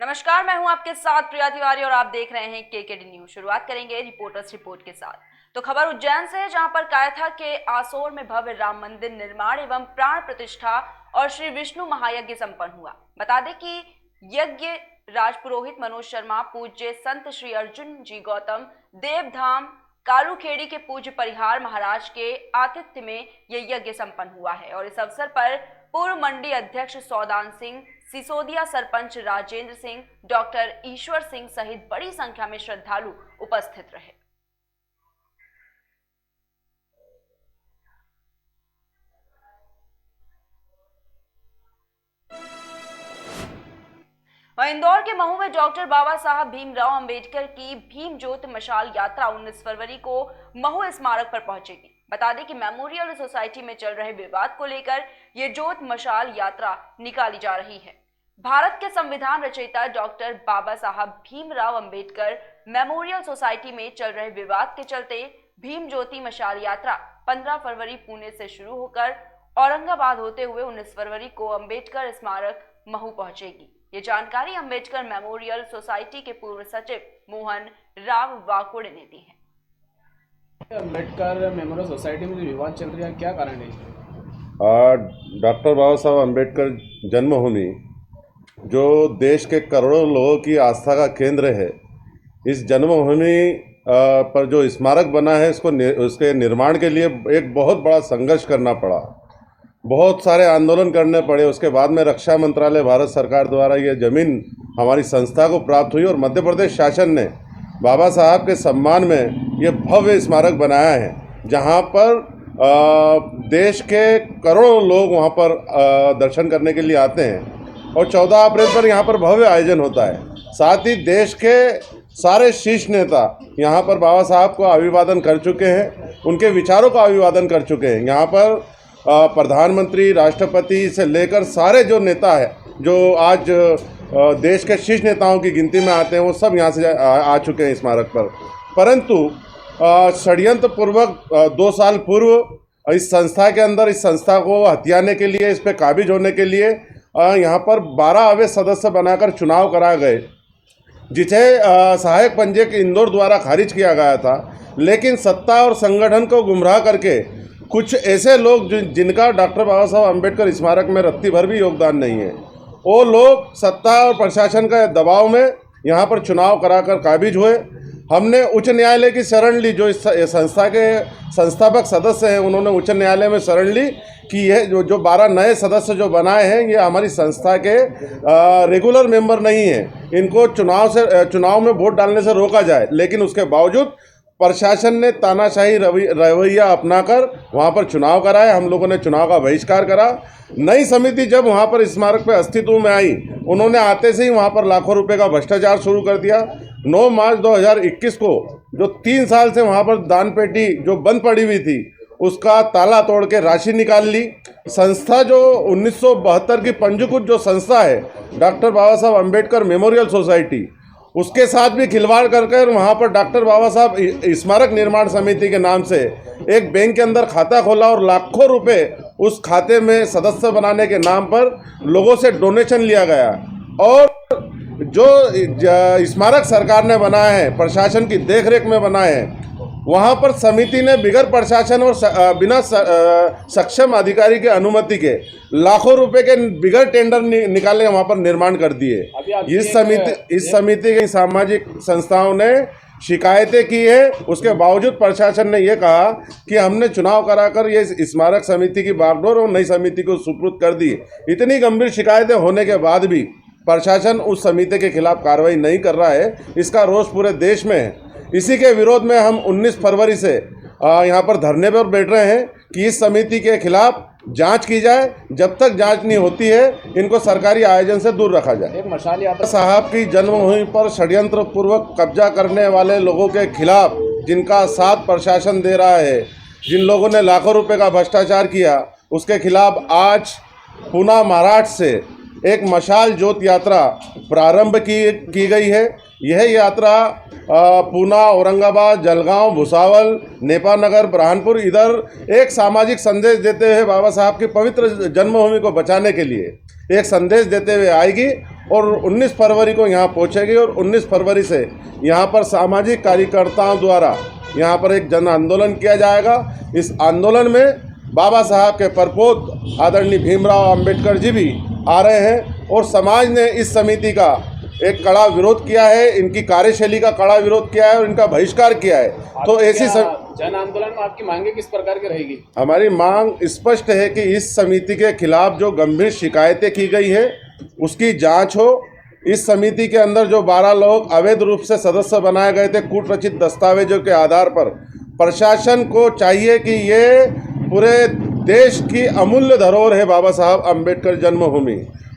नमस्कार, मैं हूं आपके साथ प्रिया तिवारी और आप देख रहे हैं केकेडी न्यूज। शुरुआत करेंगे रिपोर्टर्स रिपोर्ट के साथ। तो खबर उज्जैन से है, जहां पर कायथा के आसोर में भव्य राम मंदिर निर्माण एवं प्राण प्रतिष्ठा और श्री विष्णु महायज्ञ संपन्न हुआ। बता दें कि यज्ञ राजपुरोहित मनोज शर्मा, पूज्य संत श्री अर्जुन जी गौतम देवधाम कालूखेड़ी के पूज्य परिहार महाराज के आतिथ्य में यह यज्ञ संपन्न हुआ है। और इस अवसर पर पूर्व मंडी अध्यक्ष सौदान सिंह, सिसोदिया सरपंच राजेंद्र सिंह, डॉक्टर ईश्वर सिंह सहित बड़ी संख्या में श्रद्धालु उपस्थित रहे। इंदौर के महू में डॉक्टर बाबा साहब भीमराव अंबेडकर की भीम ज्योति मशाल यात्रा 19 फरवरी को महू स्मारक पर पहुंचेगी। बता दें कि मेमोरियल सोसाइटी में चल रहे विवाद को लेकर ये ज्योत मशाल यात्रा निकाली जा रही है। भारत के संविधान रचयिता डॉक्टर बाबा साहब भीमराव अंबेडकर मेमोरियल सोसाइटी में चल रहे विवाद के चलते भीम ज्योति मशाल यात्रा 15 फरवरी पुणे से शुरू होकर औरंगाबाद होते हुए 19 फरवरी को अंबेडकर स्मारक महू पहुंचेगी। ये जानकारी अंबेडकर मेमोरियल सोसाइटी के पूर्व सचिव मोहन राव वाकुड़े ने दी है। अंबेडकर मेमोरियल सोसाइटी में जो विवाद चल रहा है, क्या कारण है? डॉक्टर बाबा साहब अंबेडकर जन्मभूमि जो देश के करोड़ों लोगों की आस्था का केंद्र है, इस जन्मभूमि पर जो स्मारक बना है उसके निर्माण के लिए एक बहुत बड़ा संघर्ष करना पड़ा। बहुत सारे आंदोलन करने पड़े। उसके बाद में रक्षा मंत्रालय भारत सरकार द्वारा ये ज़मीन हमारी संस्था को प्राप्त हुई और मध्य प्रदेश शासन ने बाबा साहब के सम्मान में ये भव्य स्मारक बनाया है, जहाँ पर देश के करोड़ों लोग वहाँ पर दर्शन करने के लिए आते हैं और 14 अप्रैल पर यहाँ पर भव्य आयोजन होता है। साथ ही देश के सारे शीर्ष नेता यहाँ पर बाबा साहब को अभिवादन कर चुके हैं, उनके विचारों का अभिवादन कर चुके हैं। यहाँ पर प्रधानमंत्री, राष्ट्रपति से लेकर सारे जो नेता है, जो आज देश के शीर्ष नेताओं की गिनती में आते हैं, वो सब यहाँ से आ चुके हैं स्मारक पर। परंतु षड्यंत्र पूर्वक 2 साल पूर्व इस संस्था के अंदर, इस संस्था को हथियाने के लिए, इस पर काबिज होने के लिए यहाँ पर 12 अवैध सदस्य बनाकर चुनाव कराए गए, जिसे सहायक पंजे के इंदौर द्वारा खारिज किया गया था। लेकिन सत्ता और संगठन को गुमराह करके कुछ ऐसे लोग जिनका डॉक्टर बाबा साहब अम्बेडकर स्मारक में रत्ती भर भी योगदान नहीं है, वो लोग सत्ता और प्रशासन का दबाव में यहाँ पर चुनाव कराकर काबिज हुए। हमने उच्च न्यायालय की शरण ली। जो इस संस्था के संस्थापक सदस्य हैं, उन्होंने उच्च न्यायालय में शरण ली कि यह जो 12 नए सदस्य जो बनाए हैं, ये हमारी संस्था के रेगुलर मेंबर नहीं हैं, इनको चुनाव में वोट डालने से रोका जाए। लेकिन उसके बावजूद प्रशासन ने तानाशाही रवैया अपनाकर वहाँ पर चुनाव कराए। हम लोगों ने चुनाव का बहिष्कार करा। नई समिति जब वहाँ पर स्मारक पे अस्तित्व में आई, उन्होंने आते से ही वहाँ पर लाखों रुपए का भ्रष्टाचार शुरू कर दिया। 9 मार्च 2021 को जो 3 साल से वहाँ पर दान पेटी जो बंद पड़ी हुई थी, उसका ताला तोड़ के राशि निकाल ली। संस्था जो 1972 की पंजीकृत जो संस्था है, डॉक्टर बाबा साहब अम्बेडकर मेमोरियल सोसाइटी, उसके साथ भी खिलवाड़ कर वहाँ पर डॉक्टर बाबा साहब स्मारक निर्माण समिति के नाम से एक बैंक के अंदर खाता खोला और लाखों रुपए उस खाते में सदस्य बनाने के नाम पर लोगों से डोनेशन लिया गया। और जो स्मारक सरकार ने बनाया है, प्रशासन की देखरेख में बनाए हैं, वहाँ पर समिति ने बिगर प्रशासन और बिना सक्षम अधिकारी के अनुमति के लाखों रुपए के बिगर टेंडर निकाले वहाँ पर निर्माण कर दिए। इस समिति के सामाजिक संस्थाओं ने शिकायतें की है। उसके बावजूद प्रशासन ने यह कहा कि हमने चुनाव कराकर ये स्मारक समिति की बागडोर और नई समिति को सुपुर्द कर दी। इतनी गंभीर शिकायतें होने के बाद भी प्रशासन उस समिति के खिलाफ कार्रवाई नहीं कर रहा है। इसका रोष पूरे देश में है। इसी के विरोध में हम 19 फरवरी से यहाँ पर धरने पर बैठ रहे हैं कि इस समिति के खिलाफ जांच की जाए। जब तक जांच नहीं होती है, इनको सरकारी आयोजन से दूर रखा जाए। एक मशाल यात्रा साहब की जन्मभूमि पर षड्यंत्र पूर्वक कब्जा करने वाले लोगों के खिलाफ, जिनका साथ प्रशासन दे रहा है, जिन लोगों ने लाखों रुपए का भ्रष्टाचार किया, उसके खिलाफ आज पूना महाराष्ट्र से एक मशाल ज्योत यात्रा प्रारंभ की गई है। यह यात्रा पूना, औरंगाबाद, जलगांव, भुसावल, नेपानगर, बुरहानपुर इधर एक सामाजिक संदेश देते हुए बाबा साहब की पवित्र जन्मभूमि को बचाने के लिए एक संदेश देते हुए आएगी। और 19 फरवरी को यहाँ पहुँचेगी और 19 फरवरी से यहाँ पर सामाजिक कार्यकर्ताओं द्वारा यहाँ पर एक जन आंदोलन किया जाएगा। इस आंदोलन में बाबा साहब के परपोत आदरणीय भीमराव अंबेडकर जी भी आ रहे हैं और समाज ने इस समिति का एक कड़ा विरोध किया है, इनकी कार्यशैली का कड़ा विरोध किया है और इनका बहिष्कार किया है। तो ऐसी जन आंदोलन में आपकी मांगे किस प्रकार की रहेगी? हमारी मांग स्पष्ट है कि इस समिति के खिलाफ जो गंभीर शिकायतें की गई है उसकी जांच हो। इस समिति के अंदर जो 12 लोग अवैध रूप से सदस्य बनाए गए थे कूट रचित दस्तावेजों के आधार पर, प्रशासन को चाहिए कि ये पूरे देश की अमूल्य धरोहर है बाबा साहब अम्बेडकर जन्मभूमि,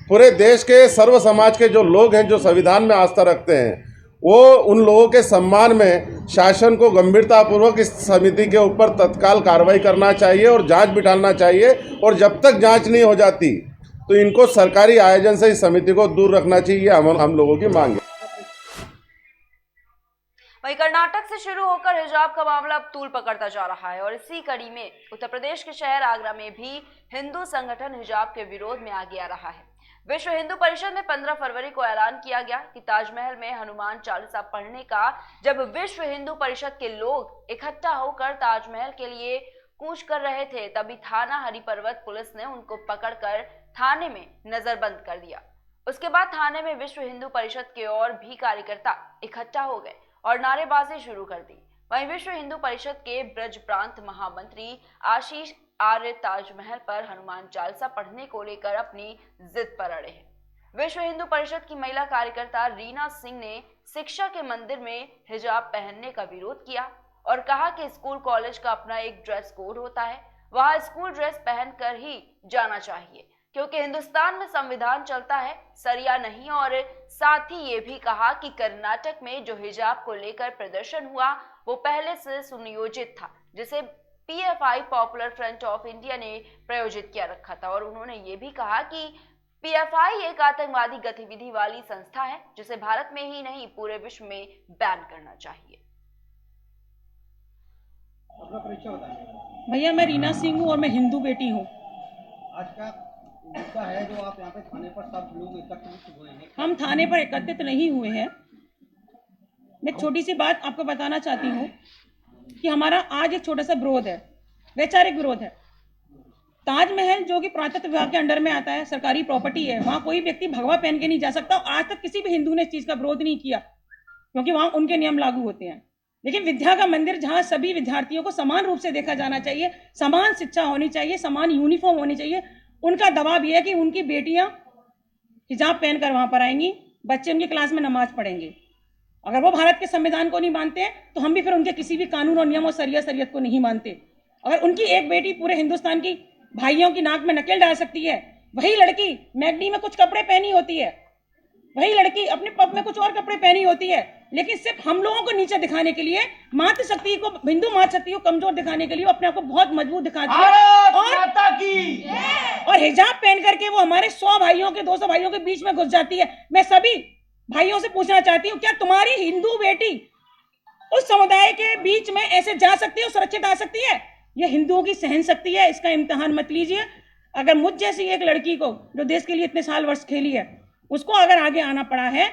पूरे देश के सर्व समाज के जो लोग हैं जो संविधान में आस्था रखते हैं, वो उन लोगों के सम्मान में शासन को गंभीरतापूर्वक इस समिति के ऊपर तत्काल कार्रवाई करना चाहिए और जांच बिठाना चाहिए। और जब तक जांच नहीं हो जाती तो इनको सरकारी आयोजन से इस समिति को दूर रखना चाहिए, हम लोगों की मांग है। वहीं कर्नाटक से शुरू होकर हिजाब का मामला अब तूल पकड़ता जा रहा है और इसी कड़ी में उत्तर प्रदेश के शहर आगरा में भी हिंदू संगठन हिजाब के विरोध में आगे आ रहा है। विश्व हिंदू परिषद में 15 फरवरी को ऐलान किया गया कि ताजमहल में हनुमान चालीसा पढ़ने का जब विश्व हिंदू परिषद के लोग इकट्ठा होकर ताजमहल के लिए कूच कर रहे थे, तभी थाना हरिपर्वत पुलिस ने उनको पकड़कर थाने में नजरबंद कर दिया। उसके बाद थाने में विश्व हिंदू परिषद के और भी कार्यकर्ता इकट्ठा हो गए और नारेबाजी शुरू कर दी। वहीं विश्व हिंदू परिषद के ब्रज प्रांत महामंत्री आशीष आर्य ताजमहल पर हनुमान चालीसा पढ़ने को लेकर अपनी जिद पर अड़े हैं। विश्व हिंदू परिषद की महिला कार्यकर्ता रीना सिंह ने शिक्षा के मंदिर में हिजाब पहनने का विरोध किया और कहा कि स्कूल कॉलेज का अपना एक ड्रेस कोड होता है, वहां स्कूल ड्रेस पहनकर ही जाना चाहिए क्योंकि हिंदुस्तान में संविधान चलता है, सरिया नहीं। और साथ ही ये भी कहा कि कर्नाटक में जो हिजाब को लेकर प्रदर्शन हुआ वो पहले से सुनियोजित था, जिसे PFI popular front of India ने प्रायोजित किया रखा था। और उन्होंने ये भी कहा कि पीएफआई एक आतंकवादी गतिविधि वाली संस्था है जिसे भारत में ही नहीं पूरे विश्व में बैन करना चाहिए। भैया मैं रीना सिंह हूँ और मैं हिंदू बेटी हूँ। आज का मुद्दा है जो आप यहाँ पे थाने पर सब लोग एकत्रित हुए हैं। हम थाने पर एकत्रित नहीं हुए हैं। मैं एक छोटी सी बात आपको बताना चाहती हूँ कि हमारा आज एक छोटा सा विरोध है, वैचारिक विरोध है। ताजमहल जो कि पुरातत्व विभाग के अंडर में आता है, सरकारी प्रॉपर्टी है, वहाँ कोई व्यक्ति भगवा पहन के नहीं जा सकता। आज तक किसी भी हिंदू ने इस चीज़ का विरोध नहीं किया क्योंकि वहाँ उनके नियम लागू होते हैं। लेकिन विद्या का मंदिर जहाँ सभी विद्यार्थियों को समान रूप से देखा जाना चाहिए, समान शिक्षा होनी चाहिए, समान यूनिफॉर्म होनी चाहिए, उनका दबाव यह है कि उनकी बेटियां हिजाब पहनकर वहां पर आएंगी, बच्चे उनकी क्लास में नमाज पढ़ेंगे। अगर वो भारत के संविधान को नहीं मानते हैं तो हम भी फिर उनके किसी भी कानून और नियम और शरीयत को नहीं मानते। अगर उनकी एक बेटी पूरे हिंदुस्तान की भाइयों की नाक में नकेल डाल सकती है, वही लड़की मैगडी में कुछ कपड़े पहनी होती है, वही लड़की अपने पब में कुछ और कपड़े पहनी होती है, लेकिन सिर्फ हम लोगों को नीचे दिखाने के लिए, मातृशक्ति को, हिंदू मातृशक्ति को कमजोर दिखाने के लिए अपने आप को बहुत मजबूत दिखाती है और हिजाब पहन करके वो हमारे 100 भाइयों के 200 भाइयों के बीच में घुस जाती है। मैं सभी भाइयों से पूछना चाहती हूँ, क्या तुम्हारी हिंदू बेटी उस समुदाय के बीच में ऐसे जा सकती है, सुरक्षित आ सकती है? ये हिंदुओं की सहन शक्ति है, इसका इम्तिहान मत लीजिए। अगर मुझ जैसी एक लड़की को जो देश के लिए इतने साल वर्ष खेली है, उसको अगर आगे आना पड़ा है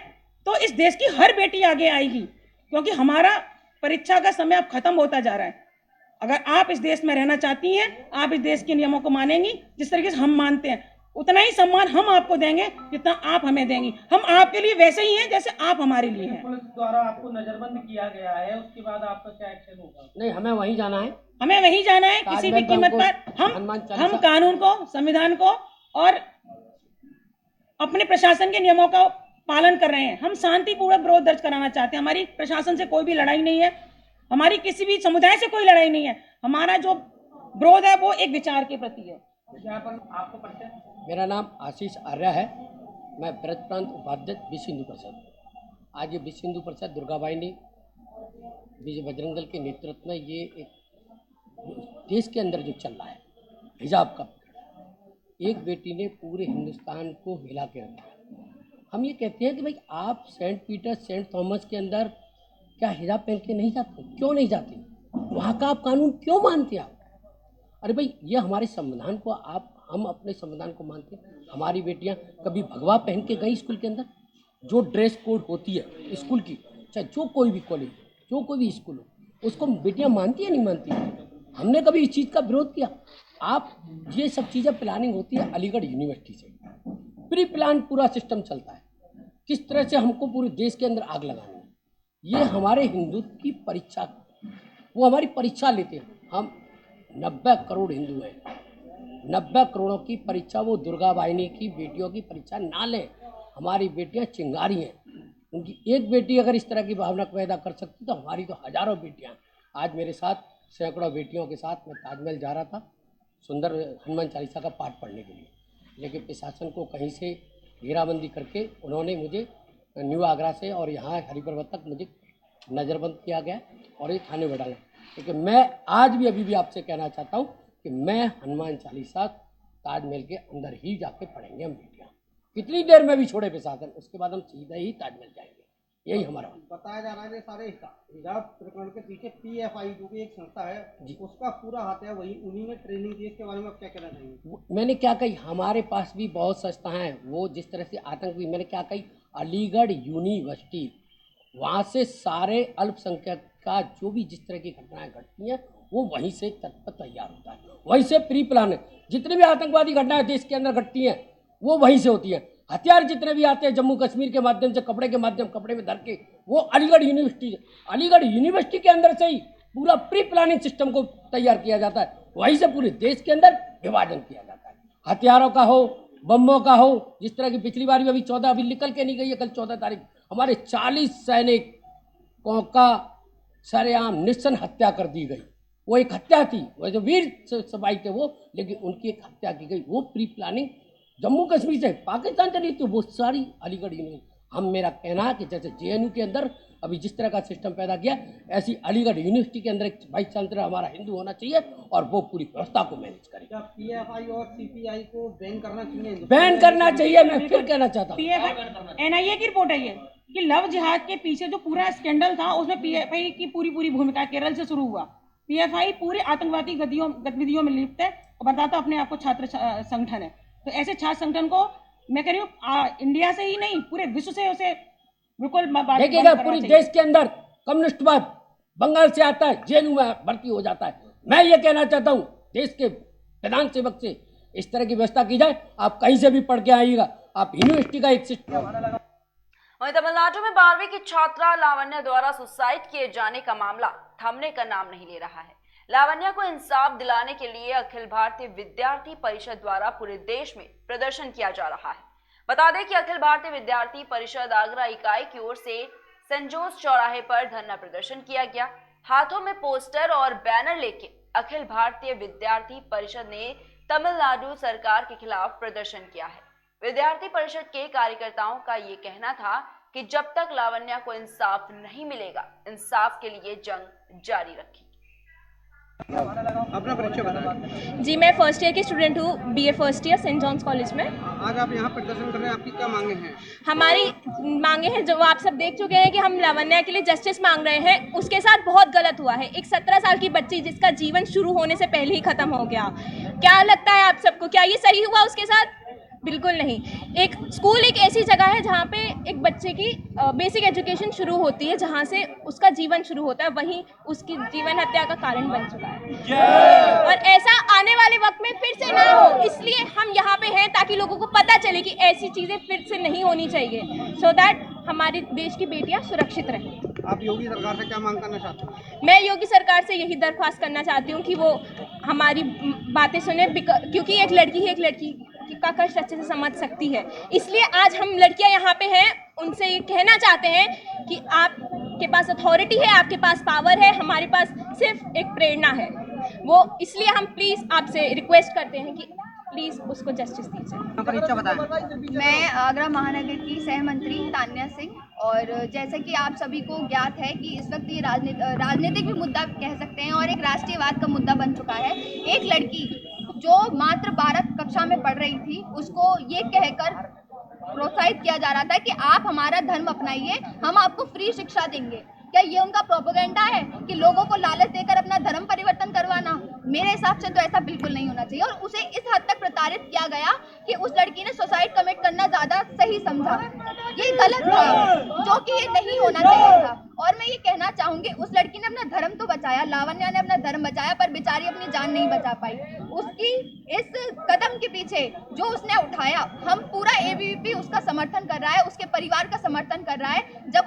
तो इस देश की हर बेटी आगे आएगी, क्योंकि हमारा परीक्षा का समय अब खत्म होता जा रहा है। अगर आप इस देश में रहना चाहती हैं, आप इस देश के नियमों को मानेंगी जिस तरीके से हम मानते हैं, उतना ही सम्मान हम आपको देंगे जितना आप हमें देंगी। हम आपके लिए वैसे ही हैं जैसे आप हमारे लिए हैं। पुलिस द्वारा आपको नजरबंद किया गया है, उसके बाद आपका क्या एक्शन होगा? नहीं, हमें वहीं जाना है, हमें वहीं जाना है किसी भी कीमत पर। हम कानून को, संविधान को और अपने प्रशासन के नियमों का पालन कर रहे हैं। हम शांतिपूर्वक विरोध दर्ज कराना चाहते हैं। हमारी प्रशासन से कोई भी लड़ाई नहीं है, हमारी किसी भी समुदाय से कोई लड़ाई नहीं है। हमारा जो विरोध है वो एक विचार के प्रति है। आपको परिचय? मेरा नाम आशीष आर्य है, मैं ब्रज प्रांत उपाध्यक्ष विश्व हिंदू परिषद। आज ये विश्व हिंदू परिषद दुर्गाबाई ने विजय बजरंग दल के नेतृत्व में ये एक देश के अंदर जो चल रहा है हिजाब का, एक बेटी ने पूरे हिंदुस्तान को हिला के रखा है। हम ये कहते हैं कि भाई आप सेंट पीटर, सेंट थॉमस के अंदर क्या हिजाब पहन के नहीं जाते? क्यों नहीं जाते? वहाँ का आप कानून क्यों मानते हैं? आप अरे भाई, ये हमारे संविधान को हम अपने संविधान को मानते हैं। हमारी बेटियां कभी भगवा पहन के गई स्कूल के अंदर? जो ड्रेस कोड होती है स्कूल की, चाहे जो कोई भी कॉलेज, जो कोई भी स्कूल हो, उसको बेटियां मानती है नहीं मानती? हमने कभी इस चीज़ का विरोध किया? आप ये सब चीज़ें प्लानिंग होती है अलीगढ़ यूनिवर्सिटी से, प्री प्लान पूरा सिस्टम चलता है किस तरह से हमको पूरे देश के अंदर आग लगानी है। ये हमारे हिंदुत्व की परीक्षा, वो हमारी परीक्षा लेते हैं। हम 90 करोड़ हिंदू हैं, 90 करोड़ों की परीक्षा वो दुर्गा वाहिनी की बेटियों की परीक्षा ना लें। हमारी बेटियां चिंगारी हैं, उनकी एक बेटी अगर इस तरह की भावना पैदा कर सकती तो हमारी तो हजारों बेटियां। आज मेरे साथ सैकड़ों बेटियों के साथ मैं ताजमहल जा रहा था सुंदर हनुमान चालीसा का पाठ पढ़ने के लिए, लेकिन प्रशासन को कहीं से घेराबंदी करके उन्होंने मुझे न्यू आगरा से और यहाँ हरिपर्वत तक मुझे नज़रबंद किया गया और ये थाने में डाला। लेकिन मैं आज भी अभी भी आपसे कहना चाहता हूँ कि मैं हनुमान चालीसा ताजमहल के अंदर ही जाके पढ़ेंगे हम बेटियाँ, कितनी देर में भी छोड़े प्रशासन, उसके बाद हम सीधे ही ताजमहल जाएंगे। यही हमारा बताया जा रहा है कि सारे हिजाब प्रकरण के पीछे PFI जो कि एक संस्था है उसका पूरा हाथ है, वही उन्हीं ने ट्रेनिंग दी। इसके बारे में आप क्या कहना चाहेंगे? मैंने क्या कही, हमारे पास भी बहुत संस्थाएं हैं, वो जिस तरह से आतंक भी, मैंने क्या कही, अलीगढ़ यूनिवर्सिटी, वहाँ से सारे अल्पसंख्यक का जो भी जिस तरह की घटनाएं घटती हैं वो वहीं से तत्पर तैयार होता है, वहीं से प्री प्लान है। जितनी भी आतंकवादी घटनाएं देश के अंदर घटती हैं वो वहीं से होती हैं। हथियार जितने भी आते हैं जम्मू कश्मीर के माध्यम से, कपड़े में धर के, वो अलीगढ़ यूनिवर्सिटी के अंदर से ही पूरा प्री प्लानिंग सिस्टम को तैयार किया जाता है, वहीं से पूरे देश के अंदर विभाजन किया जाता है। हथियारों का हो, बम्बों का हो, जिस तरह की पिछली बार भी अभी 14 अभी निकल के नहीं गई है, कल 14 तारीख हमारे 40 सैनिकों का सरेआम निस्सन हत्या कर दी गई। वो एक हत्या थी, वो जो वीर सिपाही थे वो, लेकिन उनकी एक हत्या की गई। वो प्री प्लानिंग जम्मू कश्मीर से पाकिस्तान चली थी, वो सारी अलीगढ़ यूनिवर्सिटी। हम मेरा कहना है कि जैसे JNU के अंदर अभी जिस तरह का सिस्टम पैदा किया, ऐसी अलीगढ़ यूनिवर्सिटी के अंदर एक वाइस चांसलर हमारा हिंदू होना चाहिए और वो पूरी व्यवस्था को मैनेज करे। क्या PFI और CPI को बैन करना चाहिए? बैन करना चाहिए। मैं फिर कहना चाहता हूँ, PFI NIA की रिपोर्ट है ये कि लव जिहाद के पीछे जो पूरा स्कैंडल था उसमें PFI की पूरी भूमिका केरल से शुरू हुआ। PFI पूरे आतंकवादी गतिविधियों में लिप्त है और बताता अपने आप को छात्र संगठन है। तो ऐसे छात्र संगठन को मैं कह रही हूँ इंडिया से ही नहीं पूरे विश्व से उसे बिल्कुल देखिएगा, पूरे देश के अंदर कम्युनिस्टवाद बंगाल से आता है, JNU में भर्ती हो जाता है। मैं ये कहना चाहता हूँ देश के प्रधान सेवक से इस तरह की व्यवस्था की जाए। आप कहीं से भी पढ़ के आइएगा, आप यूनिवर्सिटी का एक सिस्टम। वहीं तमिलनाडु में 12वीं की छात्रा लावण्या द्वारा सुसाइड किए जाने का मामला थमने का नाम नहीं ले रहा है। लावण्या को इंसाफ दिलाने के लिए अखिल भारतीय विद्यार्थी परिषद द्वारा पूरे देश में प्रदर्शन किया जा रहा है। बता दें कि अखिल भारतीय विद्यार्थी परिषद आगरा इकाई की ओर से संजोज चौराहे पर धरना प्रदर्शन किया गया। हाथों में पोस्टर और बैनर लेके अखिल भारतीय विद्यार्थी परिषद ने तमिलनाडु सरकार के खिलाफ प्रदर्शन किया है। विद्यार्थी परिषद के कार्यकर्ताओं का ये कहना था कि जब तक लावण्या को इंसाफ नहीं मिलेगा, इंसाफ के लिए जंग जारी रखेगी। अपना परिचय बताएं। जी, मैं फर्स्ट ईयर की स्टूडेंट हूँ, BA first year saint John's college में। आज आप यहाँ प्रदर्शन कर रहे हैं, आपकी क्या मांगे हैं? हमारी मांगे हैं जो आप सब देख चुके हैं कि हम लावण्या के लिए जस्टिस मांग रहे हैं। उसके साथ बहुत गलत हुआ है। एक 17 साल की बच्ची जिसका जीवन शुरू होने से पहले ही खत्म हो गया। क्या लगता है आप सबको, क्या ये सही हुआ उसके साथ? बिल्कुल नहीं। एक स्कूल एक ऐसी जगह है जहाँ पे एक बच्चे की बेसिक एजुकेशन शुरू होती है, जहाँ से उसका जीवन शुरू होता है, वहीं उसकी जीवन हत्या का कारण बन चुका है। और ऐसा आने वाले वक्त में फिर से ना हो, इसलिए हम यहाँ पे हैं ताकि लोगों को पता चले कि ऐसी चीज़ें फिर से नहीं होनी चाहिए, सो दैट हमारे देश की बेटियाँ सुरक्षित रहें। आप योगी सरकार से क्या मांग करना चाहते हैं? मैं योगी सरकार से यही दरख्वास्त करना चाहती हूँ कि वो हमारी बातें सुने, क्योंकि एक लड़की ही एक लड़की का कष्ट अच्छे से समझ सकती है। इसलिए आज हम लड़कियां यहाँ पे हैं, उनसे ये कहना चाहते हैं कि आपके पास अथॉरिटी है, आपके पास पावर है, हमारे पास सिर्फ एक प्रेरणा है। वो इसलिए हम प्लीज़ आपसे रिक्वेस्ट करते हैं कि प्लीज़ उसको जस्टिस दीजिए। परिचय बताएं। मैं आगरा महानगर की सह मंत्री तान्या सिंह, और जैसे कि आप सभी को ज्ञात है कि इस वक्त ये राजनीतिक भी मुद्दा कह सकते हैं और एक राष्ट्रीयवाद का मुद्दा बन चुका है। एक लड़की जो मात्र 12 कक्षा में पढ़ रही थी, उसको ये कहकर प्रोत्साहित किया जा रहा था कि आप हमारा धर्म अपनाइए, हम आपको फ्री शिक्षा देंगे। क्या ये उनका प्रोपेगेंडा है कि लोगों को लालच देकर अपना धर्म परिवर्तन करवाना? मेरे हिसाब से तो ऐसा बिल्कुल नहीं होना चाहिए। और उसे इस हद तक प्रताड़ित किया गया कि उस लड़की ने सुसाइड कमिट करना ज्यादा सही समझा। ये गलत था, जो कि ये नहीं होना चाहिए था। और मैं ये कहना चाहूंगी, उस लड़की ने अपना धर्म तो बचाया, लावण्या ने अपना धर्म बचाया, पर बेचारी अपनी जान नहीं बचा पाई। उसकी इस कदम के पीछे जो उसने उठाया, हम पूरा एबीवीपी उसका समर्थन कर रहा है, उसके परिवार का समर्थन कर रहा है। जब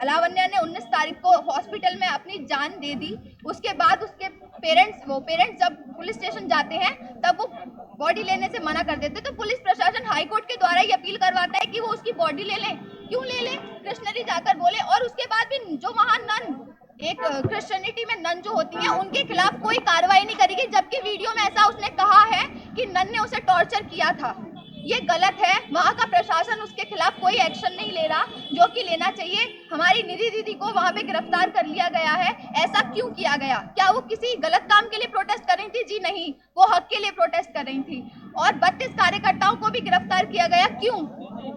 लावण्या ने 19 तारीख को हॉस्पिटल में अपनी जान दे दी, उसके बाद उसके पेरेंट्स जब पुलिस स्टेशन जाते हैं तब वो बॉडी लेने से मना कर देते, तो पुलिस प्रशासन हाई कोर्ट के द्वारा ही अपील करवाता है कि वो उसकी बॉडी ले लें। क्यों ले लें? कृष्णरी जाकर बोले। और उसके बाद भी जो वहां नन, एक क्रिश्चियनिटी में नन जो होती है, उनके खिलाफ कोई कार्रवाई नहीं करेगी, जबकि वीडियो में ऐसा उसने कहा है कि नन ने उसे टॉर्चर किया था। ये गलत है। वहाँ का प्रशासन उसके खिलाफ कोई एक्शन नहीं ले रहा, जो कि लेना चाहिए। हमारी निधि दीदी को वहाँ पे गिरफ्तार कर लिया गया है। ऐसा क्यों किया गया? क्या वो किसी गलत काम के लिए प्रोटेस्ट कर रही थी? जी नहीं, वो हक के लिए प्रोटेस्ट कर रही थी। और 32 कार्यकर्ताओं को भी गिरफ्तार किया गया। क्यों?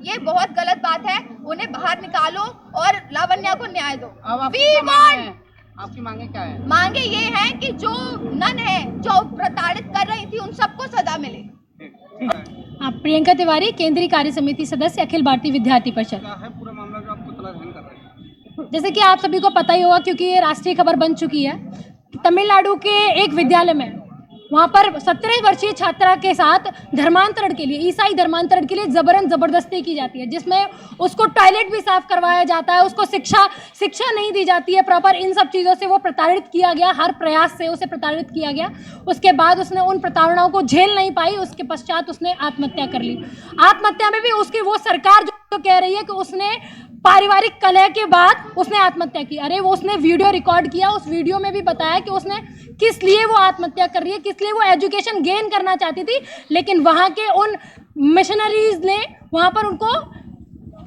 ये बहुत गलत बात है। उन्हें बाहर निकालो और लावण्या को न्याय दो। आपकी मांगे क्या है? मांगे ये है कि जो नन है, जो प्रताड़ित कर रही थी, उन सबको सजा मिले। प्रियंका तिवारी, केंद्रीय कार्य समिति सदस्य, अखिल भारतीय विद्यार्थी परिषद। क्या है पूरा मामला जो आप पुतला दहन कर रहे हैं? जैसे कि आप सभी को पता ही होगा, क्योंकि ये राष्ट्रीय खबर बन चुकी है, तमिलनाडु के एक विद्यालय में वहाँ पर 17 वर्षीय छात्रा के साथ धर्मांतरण के लिए, ईसाई धर्मांतरण के लिए जबरदस्ती की जाती है, जिसमें उसको टॉयलेट भी साफ करवाया जाता है, उसको शिक्षा नहीं दी जाती है प्रॉपर। इन सब चीज़ों से वो प्रताड़ित किया गया, हर प्रयास से उसे प्रताड़ित किया गया। उसके बाद उसने उन प्रताड़नाओं को झेल नहीं पाई, उसके पश्चात उसने आत्महत्या कर ली। आत्महत्या में भी उसकी वो सरकार जो कह रही है कि उसने पारिवारिक कलह के बाद उसने आत्महत्या की। अरे वो उसने वीडियो रिकॉर्ड किया, उस वीडियो में भी बताया कि उसने किस लिए वो आत्महत्या कर रही है, किस लिए वो एजुकेशन गेन करना चाहती थी। लेकिन वहाँ के उन मिशनरीज ने वहाँ पर उनको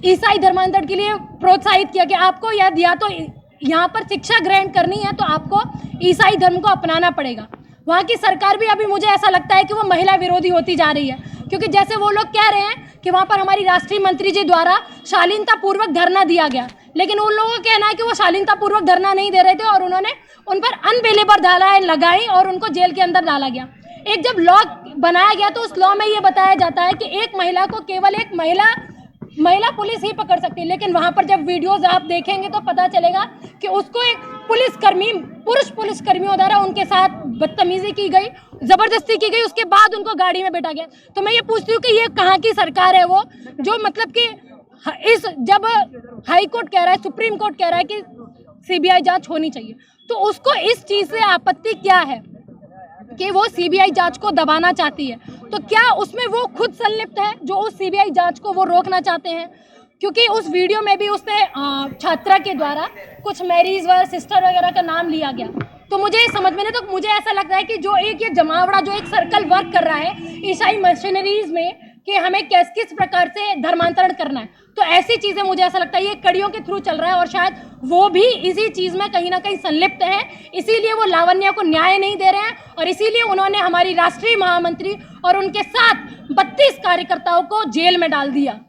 ईसाई धर्मांतरण के लिए प्रोत्साहित किया कि आपको या तो यहाँ पर शिक्षा ग्रहण करनी है तो आपको ईसाई धर्म को अपनाना पड़ेगा। वहाँ की सरकार भी अभी मुझे ऐसा लगता है कि वो महिला विरोधी होती जा रही है, क्योंकि जैसे वो लोग कह रहे हैं कि वहाँ पर हमारी राष्ट्रीय मंत्री जी द्वारा शालीनतापूर्वक धरना दिया गया, लेकिन उन लोगों का कहना है कि वो शालीनतापूर्वक धरना नहीं दे रहे थे और उन्होंने उन पर अनबेलेबल धाराएं लगाई और उनको जेल के अंदर डाला गया। एक जब लॉ बनाया गया तो उस लॉ में ये बताया जाता है कि एक महिला को केवल एक महिला पुलिस ही पकड़ सकती है, लेकिन वहाँ पर जब वीडियोज आप देखेंगे तो पता चलेगा कि उसको एक पुरुष पुलिसकर्मियों द्वारा उनके साथ बदतमीजी की गई, जबरदस्ती की गई, उसके बाद उनको गाड़ी में बैठा गया। तो मैं ये पूछती हूँ कि ये कहाँ की सरकार है वो, जो मतलब कि जब हाई कोर्ट कह रहा है, सुप्रीम कोर्ट कह रहा है कि सीबीआई जांच होनी चाहिए, तो उसको इस चीज से आपत्ति क्या है कि वो सीबीआई जांच को दबाना चाहती है? तो क्या उसमें वो खुद संलिप्त है जो उस सीबीआई जांच को वो रोकना चाहते हैं? क्योंकि उस वीडियो में भी उसने छात्रा के द्वारा कुछ मैरीज व सिस्टर वगैरह का नाम लिया गया। तो मुझे समझ में नहीं, तो मुझे ऐसा लगता है कि जो एक ये जमावड़ा, जो एक सर्कल वर्क कर रहा है ईसाई मशीनरीज में कि हमें किस प्रकार से धर्मांतरण करना है, तो ऐसी चीजें मुझे ऐसा लगता है ये कड़ियों के थ्रू चल रहा है और शायद वो भी इसी चीज में कहीं ना कहीं संलिप्त है। इसीलिए वो लावण्या को न्याय नहीं दे रहे हैं और इसीलिए उन्होंने हमारी राष्ट्रीय महामंत्री और उनके साथ 32 कार्यकर्ताओं को जेल में डाल दिया।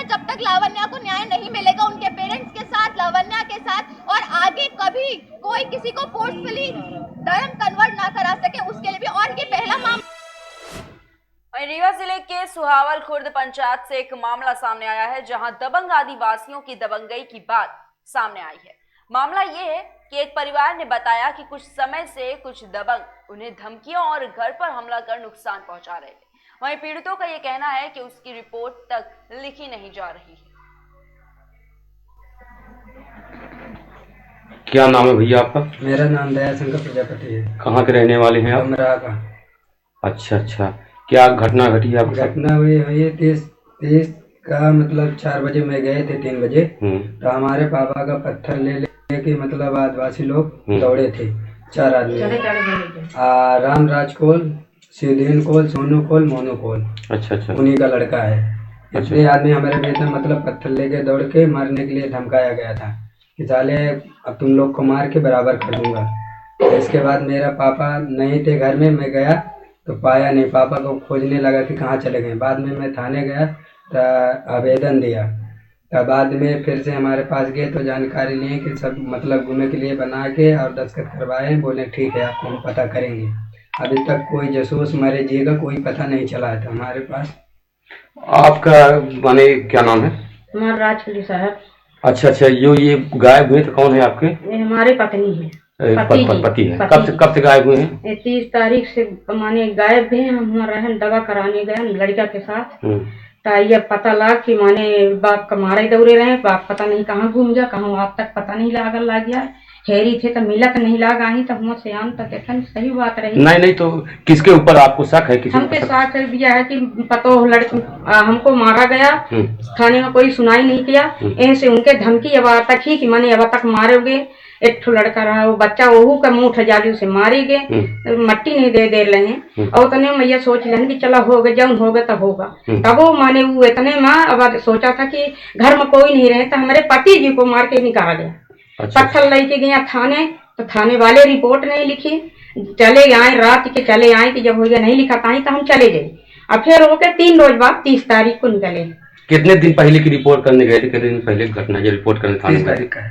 जब तक लावण्या को न्याय नहीं मिलेगा, उनके पेरेंट्स के साथ, लावण्या के साथ, और आगे कभी कोई किसी को फोर्सफुली धर्म कन्वर्ट ना करा सके, उसके लिए भी। और ये पहला मामला रीवा जिले के सुहावल खुर्द पंचायत से एक मामला सामने आया है, जहां दबंग आदिवासियों की दबंगई की बात सामने आई है। मामला ये है कि एक परिवार ने बताया कि कुछ समय से कुछ दबंग उन्हें धमकियों और घर पर हमला कर नुकसान पहुंचा रहे थे। वहीं पीड़ितों का ये कहना है कि उसकी रिपोर्ट तक लिखी नहीं जा रही है। क्या नाम है भैया आपका? मेरा नाम दया शंकर प्रजापति है। कहाँ के रहने वाले हैं आप? कमरा का। अच्छा, क्या घटना घटी है आपके? घटना हुई है 30 का, मतलब 4 बजे में गए थे, 3 बजे तो हमारे पापा का पत्थर ले के मतलब आदिवासी लोग दौड़े थे, 4 आदमी, रामराज कोल, शिवदीन कोल, सोनू कोल, मोनू कोल। अच्छा, उन्हीं का लड़का है। इतने आदमी हमारे बेटा मतलब पत्थर लेके दौड़ के मारने के लिए धमकाया गया था कि साले अब तुम लोग को मार के बराबर कर दूंगा। तो इसके बाद मेरा पापा नहीं थे घर में, मैं गया तो पाया नहीं, पापा को खोजने लगा कि कहाँ चले गए। बाद में मैं थाने गया तो आवेदन दिया तो बाद में फिर से हमारे पास गए तो जानकारी लिए कि सब मतलब घूमने के लिए बना के और दस्तखत करवाए, बोले ठीक है आपको हम पता करेंगे। अभी तक कोई जासूस मरे जी का कोई पता नहीं चला है। तो हमारे पास आपका माने क्या नाम है? हमारा राजकली साहब। अच्छा अच्छा, ये गायब हुए तो कौन है आपके? ये हमारे पत्नी है। पति है। कब से गायब हुए हैं? 30 तारीख से माने गायब हैं। हम रहन दवा कराने गए लड़का के साथ। तो ये पता लगा कि माने बाप का मारे दौड़े रहे, बाप पता नहीं कहाँ घूम गया, कहाँ आज तक पता नहीं लग गया। हेरी थे तो मिलत नहीं लगा ही तो हम सियान तक देखन सही बात रही। नहीं तो किसके ऊपर आपको शक है? हमके शक दिया है कि पतो लड़की हमको मारा गया, थाने में कोई सुनाई नहीं किया। ऐसे उनके धमकी अब तक ही कि माने अब तक मारोगे। एक ठो लड़का रहा वो बच्चा वहू का मुंह ठजाली उसे मारे गए, मट्टी नहीं दे रहे हैं। और उतने में ये सोच लें कि चला होगा जब होगा तब होगा। तब वो माने वो इतने में अब सोचा था कि घर में कोई नहीं रहे तो हमारे पति जी को मार के निकाला गया। पत्थर लेके गया थाने, तो थाने वाले रिपोर्ट नहीं लिखी, चले आए रात के चले आए कि जब हो गया नहीं लिखा पाई तो हम चले गए। अब फिर होके 3 रोज बाद 30 तारीख को निकले। कितने दिन पहले की रिपोर्ट करने गए थे? कितने दिन पहले घटना जो रिपोर्ट करने थाने में?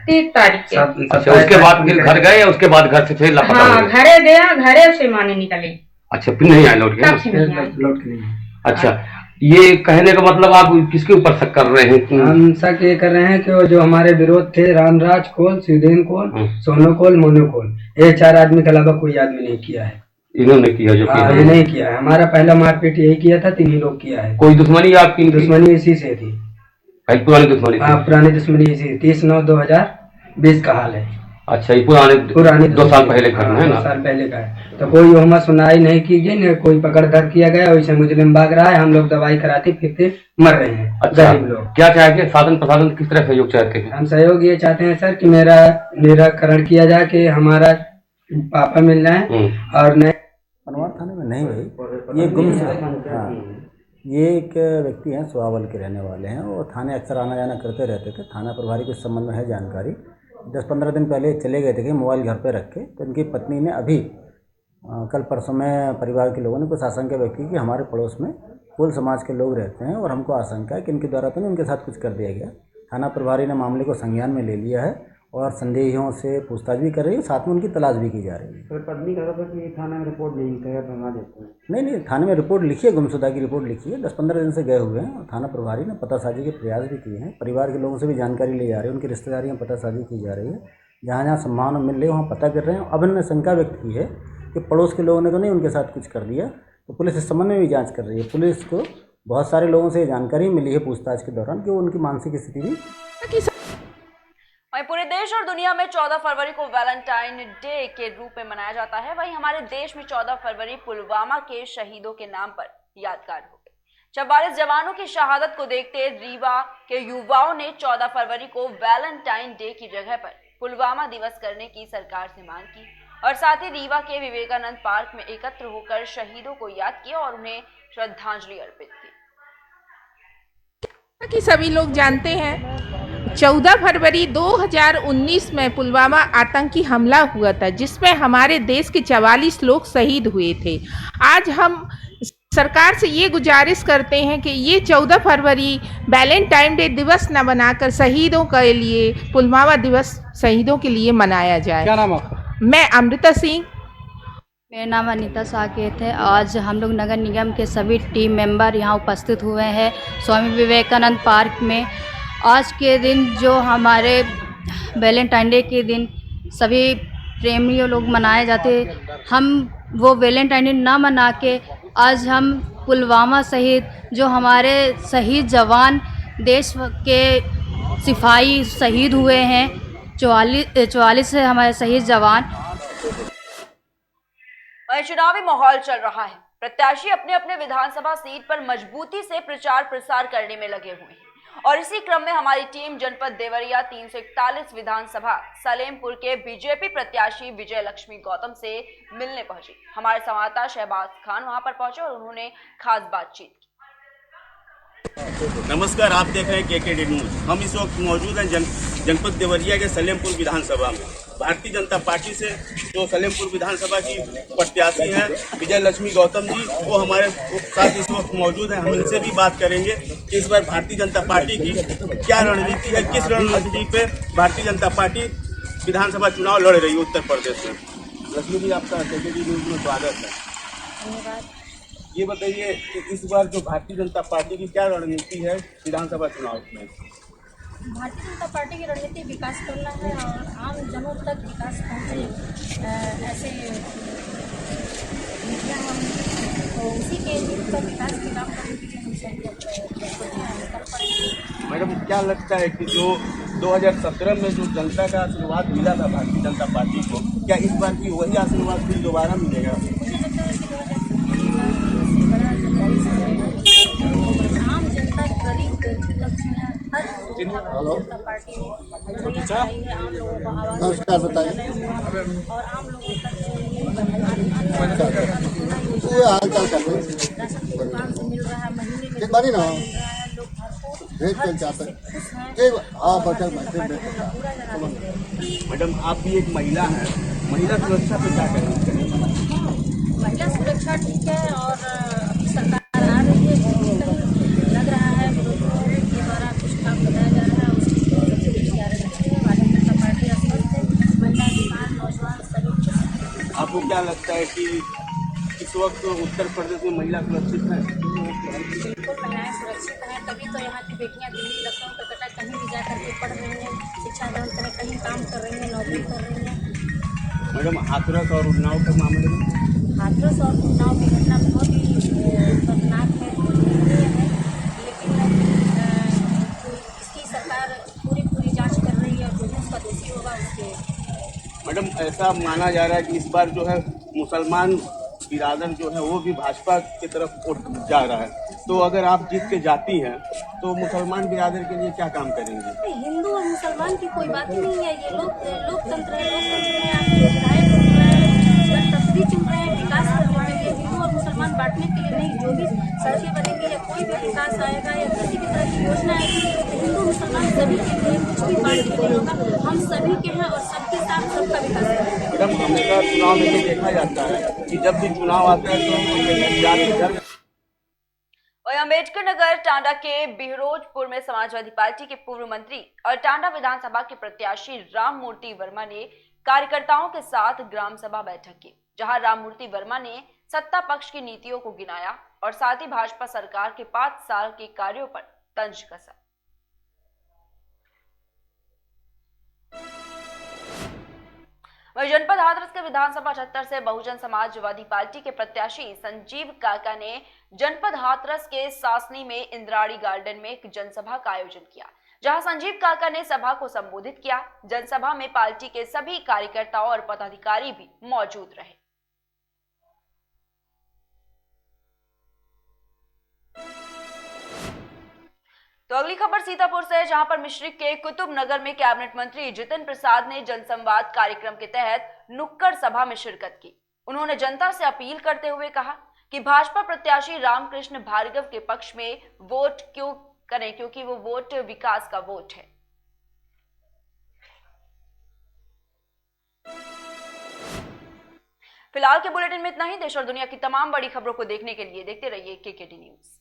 30 तारीख के। अच्छा, उसके बाद फिर घर गए या उसके बाद घर से फिर लापता? हाँ, घरे गया, घरे से माने निकले। अच्छा, फिर नहीं आए लौट के? अच्छा, ये कहने का मतलब आप किसके ऊपर शक कर रहे हैं? हम शक ये कर रहे हैं कि वो जो हमारे विरोध थे रामराज कोल, सुदेन कोल, सोनो कोल, मोनो कोल, ये 4 आदमी के अलावा कोई आदमी नहीं किया है। इन्होंने किया जो किया? ये नहीं किया है। हमारा पहला मारपीट यही किया था, 3 ही लोग किया है। कोई दुश्मनी आपकी? दुश्मनी इसी से थी, पुरानी दुश्मनी? हाँ, पुरानी दुश्मनी इसी 30/9/2020 का हाल है। अच्छा, ये पुरानी 2 साल पहले घटना है ना? 2 साल पहले का है। तो कोई हमें सुनाई नहीं की गई, न कोई पकड़ धर किया गया। वैसे मुजरिम भाग रहा है, हम लोग दवाई कराते फिरते मर रहे हैं। अच्छा, गरीब लोग क्या चाहते? शासन प्रशासन किस तरह सहयोग चाहते हैं? हम सहयोग ये चाहते हैं सर कि मेरा निराकरण किया जाए, कि हमारा पापा मिल जाए। और नहीं पनवार थाने में नहीं भाई, ये गुमशुदा। हाँ, ये एक व्यक्ति हैं, सुहावल के रहने वाले हैं। वो थाने अक्सर आना जाना करते रहते थे। थाना प्रभारी के इस संबंध में है जानकारी। 10-15 दिन पहले चले गए थे कि मोबाइल घर पे रख के। तो इनकी पत्नी ने अभी कल परसों में परिवार के लोगों ने कुछ आशंका व्यक्त की कि हमारे पड़ोस में कुल समाज के लोग रहते हैं और हमको आशंका है कि इनके द्वारा तो नहीं उनके साथ कुछ कर दिया गया। थाना प्रभारी ने मामले को संज्ञान में ले लिया है और संदेहियों से पूछताछ भी कर रही है, साथ में उनकी तलाश भी की जा रही है। तो पत्नी कहा था कि थाना में रिपोर्ट नहीं लिखा है, बना देते हैं। नहीं, थाने में रिपोर्ट लिखी है, गुमशुदा की रिपोर्ट लिखी है। 10-15 दिन से गए हुए हैं और थाना प्रभारी ने पतासाजी के प्रयास भी किए हैं। परिवार के लोगों से भी जानकारी ली जा रही है, उनकी रिश्तेदारियाँ पतासाजी की जा रही है। जहाँ जहाँ संभावना मिल रही है वहाँ पता कर रहे हैं। अब इन्होंने शंका व्यक्त की है कि पड़ोस के लोगों ने तो नहीं उनके साथ कुछ कर दिया। तो पुलिस इस संबंध में भी जाँच कर रही है। पुलिस को बहुत सारे लोगों से जानकारी मिली है पूछताछ के दौरान कि उनकी मानसिक स्थिति भी। वहीं पूरे देश और दुनिया में 14 फरवरी को वैलेंटाइन डे के रूप में मनाया जाता है। वहीं हमारे देश में 14 फरवरी पुलवामा के शहीदों के नाम पर यादगार हो गई। 44 जवानों की शहादत को देखते रीवा के युवाओं ने 14 फरवरी को वैलेंटाइन डे की जगह पर पुलवामा दिवस करने की सरकार से मांग की और साथ ही रीवा के विवेकानंद पार्क में एकत्र होकर शहीदों को याद किया और उन्हें श्रद्धांजलि अर्पित की। कि सभी लोग जानते हैं 14 फरवरी 2019 में पुलवामा आतंकी हमला हुआ था, जिसमें हमारे देश के 44 लोग शहीद हुए थे। आज हम सरकार से ये गुजारिश करते हैं कि ये 14 फरवरी वैलेंटाइन डे दिवस न बनाकर शहीदों के लिए पुलवामा दिवस शहीदों के लिए मनाया जाए। क्या नाम आपका? मैं अमृता सिंह। मेरा नाम अनीता साकेत है। आज हम लोग नगर निगम के सभी टीम मेंबर यहाँ उपस्थित हुए हैं स्वामी विवेकानंद पार्क में। आज के दिन जो हमारे वैलेंटाइन डे के दिन सभी प्रेमियों लोग मनाए जाते, हम वो वैलेंटाइन डे ना मना के आज हम पुलवामा शहीद जो हमारे शहीद जवान देश के सिपाही शहीद हुए हैं, 44 हमारे शहीद जवान। चुनावी माहौल चल रहा है। प्रत्याशी अपने अपने विधानसभा सीट पर मजबूती से प्रचार प्रसार करने में लगे हुए हैं और इसी क्रम में हमारी टीम जनपद देवरिया 341 विधानसभा सलेमपुर के बीजेपी प्रत्याशी विजय लक्ष्मी गौतम से मिलने पहुंची। हमारे संवाददाता शहबाज खान वहां पर पहुंचे और उन्होंने खास बातचीत की। नमस्कार, आप देख रहे हैं KKD न्यूज। हम इस वक्त मौजूद हैं जनपद देवरिया के सलेमपुर विधानसभा में। भारतीय जनता पार्टी से जो सलेमपुर विधानसभा की प्रत्याशी हैं विजय लक्ष्मी गौतम जी, वो हमारे साथ इस वक्त मौजूद हैं। हम इनसे भी बात करेंगे कि इस बार भारतीय जनता पार्टी की क्या रणनीति है, किस रणनीति पे भारतीय जनता पार्टी विधानसभा चुनाव लड़ रही है उत्तर प्रदेश में। लक्ष्मी जी, आपका KKD न्यूज़ में स्वागत है। ये बताइए कि इस बार जो भारतीय जनता पार्टी की क्या रणनीति है विधानसभा चुनाव में? भारतीय जनता पार्टी की रणनीति विकास करना है और आम जनों तक विकास पहुँचे, ऐसे नीतियाँ हम तो उसी के पर विकास के काम करने के लिए हम सब। मैडम, क्या लगता है कि जो 2017 में जो जनता का आशीर्वाद मिला था भारतीय जनता पार्टी को, क्या इस बार भी वही आशीर्वाद फिर दोबारा मिलेगा? आम जनता गरीब हर जनता पार्टी आम लोगों को आवाज़ और आम लोगों तक दुकान से मिल रहा है, महीने में मिल रहा है, लोग मैडम, आप भी एक महिला हैं, महिला सुरक्षा पे क्या करेंगे? महिला सुरक्षा ठीक है और अभी सरकार आ रही है, लग रहा है के द्वारा कुछ काम बताया जा रहा है, उसकी भारतीय जनता पार्टी अस्वस्थ है, महिला किसान नौजवान सभी। आपको क्या लगता है कि इस वक्त उत्तर प्रदेश में महिला सुरक्षित है? बिल्कुल महिलाएं सुरक्षित हैं, तभी तो यहाँ की बेटियाँ दिल्ली लखनऊ कलकत्ता कहीं भी जा करके पढ़ रही हैं, शिक्षा ग्रहण करें, कहीं काम कर रही हैं, नौकरी कर रही हैं। मैडम, हाथरस और उन्नाव के मामले में? हाथरस और उन्नाव की घटना बहुत ही दर्दनाक है, लेकिन इसकी सरकार पूरी जांच कर रही है और जो भी उसका दोषी होगा उसके। मैडम, ऐसा माना जा रहा है कि इस बार जो है मुसलमान बिरादर जो है वो भी भाजपा की तरफ वोट जा रहा है, तो अगर आप जीत के जाती हैं तो मुसलमान बिरादर के लिए क्या काम करेंगे? हिंदू और मुसलमान की कोई बात ही नहीं है, ये लोकतंत्र है, लोकतंत्र में आप विधायक चुन रहे हैं, जनप्रतिनिधि चुन रहे हैं, विकास करने के लिए, हिंदू और मुसलमान बांटने के लिए नहीं। जो भी सड़कें बनेंगी या कोई भी विकास आएगा या किसी भी तरह की योजना आएगी, हिंदू मुसलमान सभी के लिए कुछ भी बांट के नहीं होगा, हम सभी के हैं और सबके साथ सबका विकास करेंगे। मैडम, हमेशा चुनाव में ये देखा जाता है कि जब भी चुनाव आता है तो जाति धर्म। वहीं अम्बेडकर नगर टांडा के बिहरोजपुर में समाजवादी पार्टी के पूर्व मंत्री और टांडा विधानसभा के प्रत्याशी राम मूर्ति वर्मा ने कार्यकर्ताओं के साथ ग्राम सभा बैठक की, जहां राम मूर्ति वर्मा ने सत्ता पक्ष की नीतियों को गिनाया और साथ ही भाजपा सरकार के 5 साल के कार्यों पर तंज कसा। वहीं जनपद हाथरस के विधानसभा 76 से बहुजन समाजवादी पार्टी के प्रत्याशी संजीव काका ने जनपद हाथरस के सासनी में इंद्राणी गार्डन में एक जनसभा का आयोजन किया, जहां संजीव काका ने सभा को संबोधित किया। जनसभा में पार्टी के सभी कार्यकर्ताओं और पदाधिकारी भी मौजूद रहे। तो अगली खबर सीतापुर से है, जहां पर मिश्रिक के कुतुब नगर में कैबिनेट मंत्री जितिन प्रसाद ने जनसंवाद कार्यक्रम के तहत नुक्कड़ सभा में शिरकत की। उन्होंने जनता से अपील करते हुए कहा कि भाजपा प्रत्याशी रामकृष्ण भार्गव के पक्ष में वोट क्यों करें, क्योंकि वो वोट विकास का वोट है। फिलहाल के बुलेटिन में इतना ही। देश और दुनिया की तमाम बड़ी खबरों को देखने के लिए देखते रहिए KKD न्यूज़।